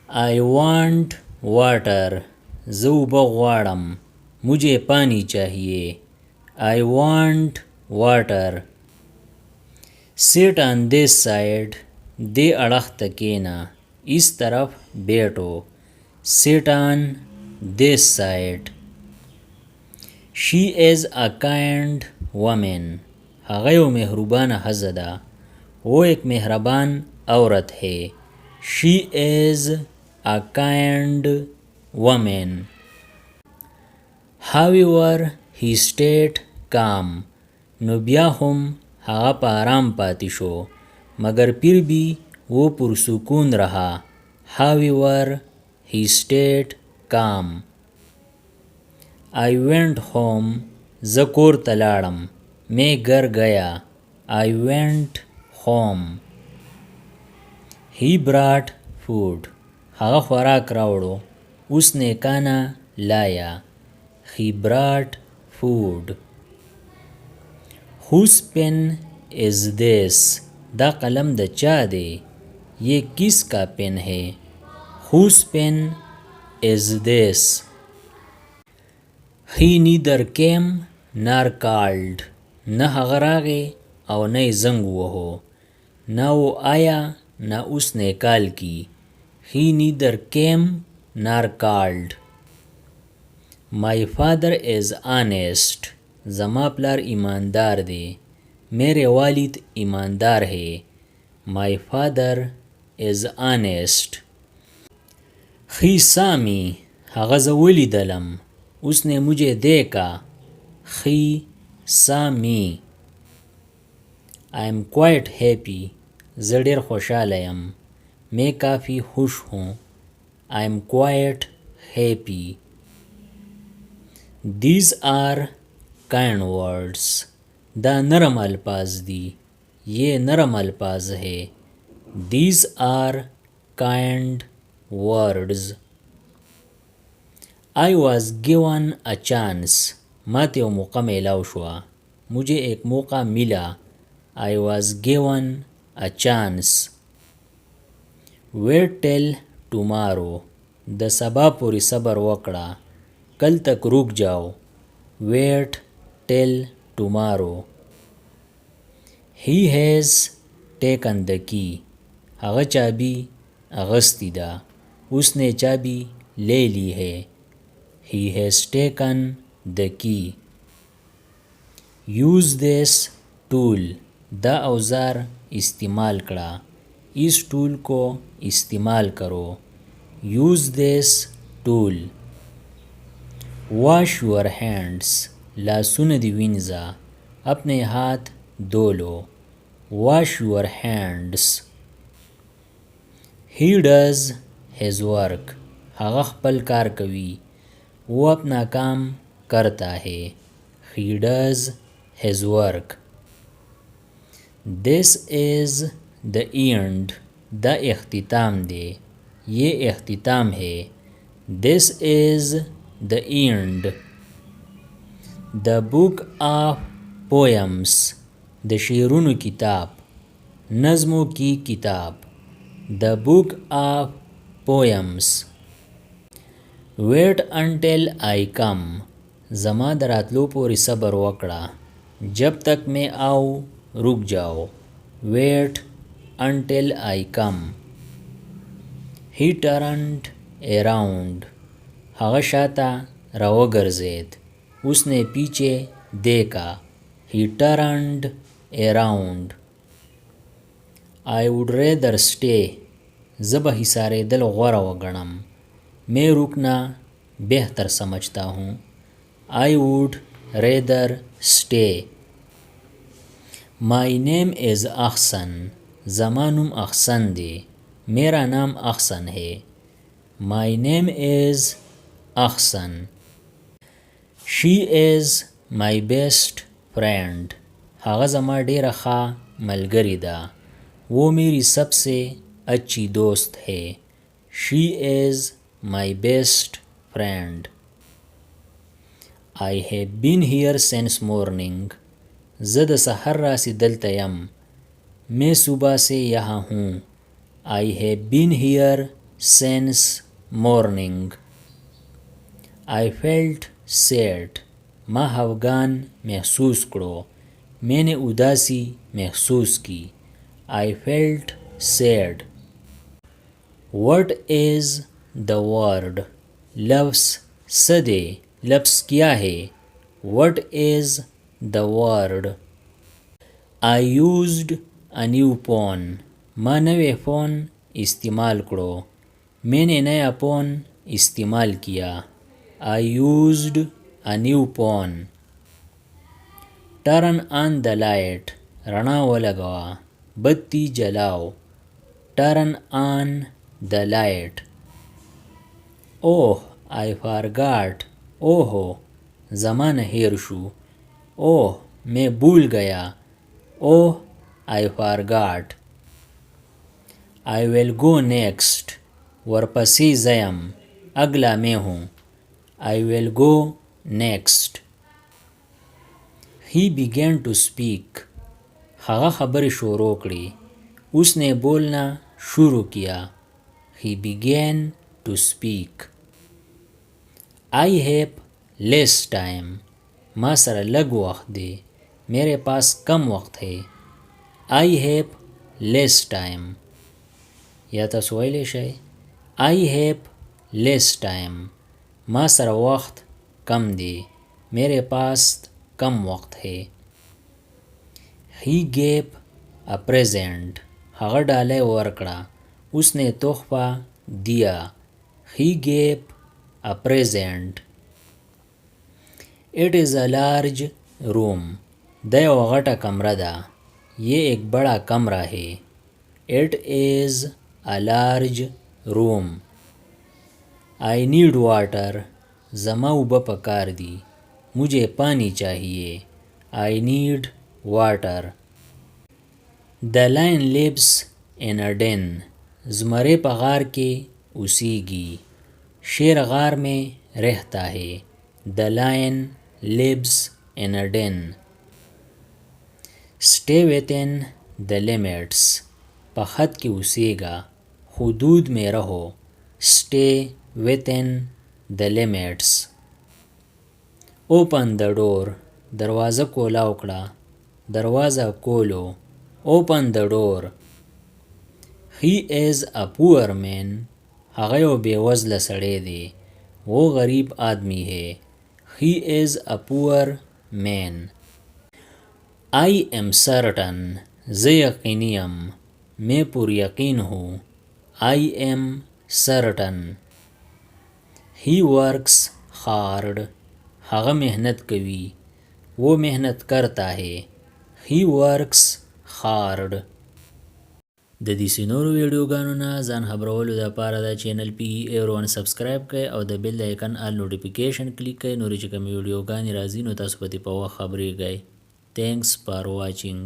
I want water. زه اوبه غواړم. मुझे पानी चाहिए. I want water. Sit on this side. They اړخ ته کېنه. اس طرف بیٹھو. Sit on this side. She is a kind woman. هغه یو مهربانه ښځه ده. وہ ایک مهربان عورت ہے. She is a kind woman. However, he stayed calm. نو بیا هم هغه په آرام پاتې شو. مگر پھر بھی وہ پرسکون رہا. However, he stayed calm. I went home. زه کور ته لاړم. میں گھر گیا. I went home. He brought food. هغه خوراک راوړو. اس نے کھانا لایا. He brought food. Whose pen is this? دا قلم د چا دی؟ یہ کس کا پین ہے؟ Whose pen is this? He neither came nor called. نہ هغه راغی او نه یې زنګ وهو. نہ وہ آیا نہ اس نے کال کی. He neither came nor called. My father is honest. زما پلار ایماندار دی. میرے والد ایماندار ہے. My father is honest. He saw me. هغه زه ولیدلم. اس نے مجھے دیکھا. He saw me. I am quite happy. زه ډیر خوشحاله یم. میں کافی خوش ہوں. I am quite happy. These are kind words. دا نرم الفاظ دی. یہ نرم الفاظ ہے. These are kind words. I was given a chance. ما ته یو موقع میلاو شوه. مجھے ایک موقع ملا. I was given a chance. Wait till tomorrow. د سبا پوری صبر وکړه. کل تک رک جاؤ. Wait till tomorrow. He has taken the key. هغه چابی اغستی ده. اس نے چابی لے لی ہے. He has taken the key. Use this tool. دا اوزار استعمال کړه. اس ٹول کو استعمال کرو. Use this tool. Wash your hands. لاسونه دی وینځه. اپنے ہاتھ دھو لو. Wash your hands. He does his work. هغه خپل کار کوي. وہ اپنا کام کرتا ہے. He does his work. This is the end. دا اختتام دے. یہ اختتام ہے. This is the end. The book of poems. د شعرونو کتاب. نظموں کی کتاب. The book of poems. Wait until I come. زما د راتلو پورې صبر وکړه. جب تک میں آؤ رک جاؤ. Wait until I come. He turned around. هغه شاته راوګرځید. اس نے پیچھے دیکھا. He turned around. I would rather stay. زه به حصارېدل غوره وګڼم. میں رکنا بہتر سمجھتا ہوں. I would rather stay. My name is احسن. زما نوم احسن دی. میرا نام احسن ہے. My name is احسن. She is my best friend. هغه زما ډیره ښه ملګری ده. وہ میری سب سے اچھی دوست ہے. She is my best friend. I have been here since morning. زه د سحر راسی دلته یم. میں صبح سے یہاں ہوں. I have been here since morning. I felt sad. ما خفګان محسوس کړو. میں نے اداسی محسوس کی. I felt sad. What is the word? لفظ څه دی؟ لفظ کیا ہے؟ What is the word? I used a new phone. ما نوے فون استعمال کړو. میں نے نیا فون استعمال کیا. I used a new phone. Turn on the light. رڼا ولګوه. بتی جلاو. Turn on the light. Oh, I forgot. اوہو زمان ہیر شو. اوہ میں بھول گیا. Oh, I forgot. I will go next. ورپسی زیم. اگلا میں ہوں. I will go next. He began to speak. هغه خبرې شروع کړې. اس نے بولنا شروع کیا. He began to speak. I have less time. ما سره لږ وخت دی. میرے پاس کم وقت ہے. I have less time. یا تاسو ویلی شئ I have less time. ما سره وقت کم دی. میرے پاس کم وقت ہے. He gave a present. هغه ډالۍ ورکړه. اس نے تحفہ دیا. He gave a present. It is a large room. دا یو غټه کمره ده. یہ ایک بڑا کمرہ ہے. It is a large room. I need water. زما اوبه پکار دی. مجھے پانی چاہیے. I need water. The lion lives in a den. زمرے په غار کې اوسیږي. شیر غار میں رہتا ہے. The lion lives in a den. Stay within the limits. په حد کې اوسیږه. حدود میں رہو. Stay within the limits. Open the door. دروازه کولاو کړه. دروازه کولو. Open the door. He is a poor man. هغه یو بېوزله سړی دی. وہ غریب آدمی ہے. He is a poor man. I am certain. زه یقینی یم. میں پر یقین ہوں. I am certain. He works hard. هغه محنت کوي. وہ محنت کرتا ہے. He works hard. د دې نورو ویډیوګانو نه ځان خبرولو دپاره د چینل PE سبسکرایب کړئ او د بیل د آیکن آل نوټیفیکیشن کلیک کړئ. نورې چې کومې ویډیوګانې راځي نو تاسو په دې په وخت خبرېږئ. Thanks for watching.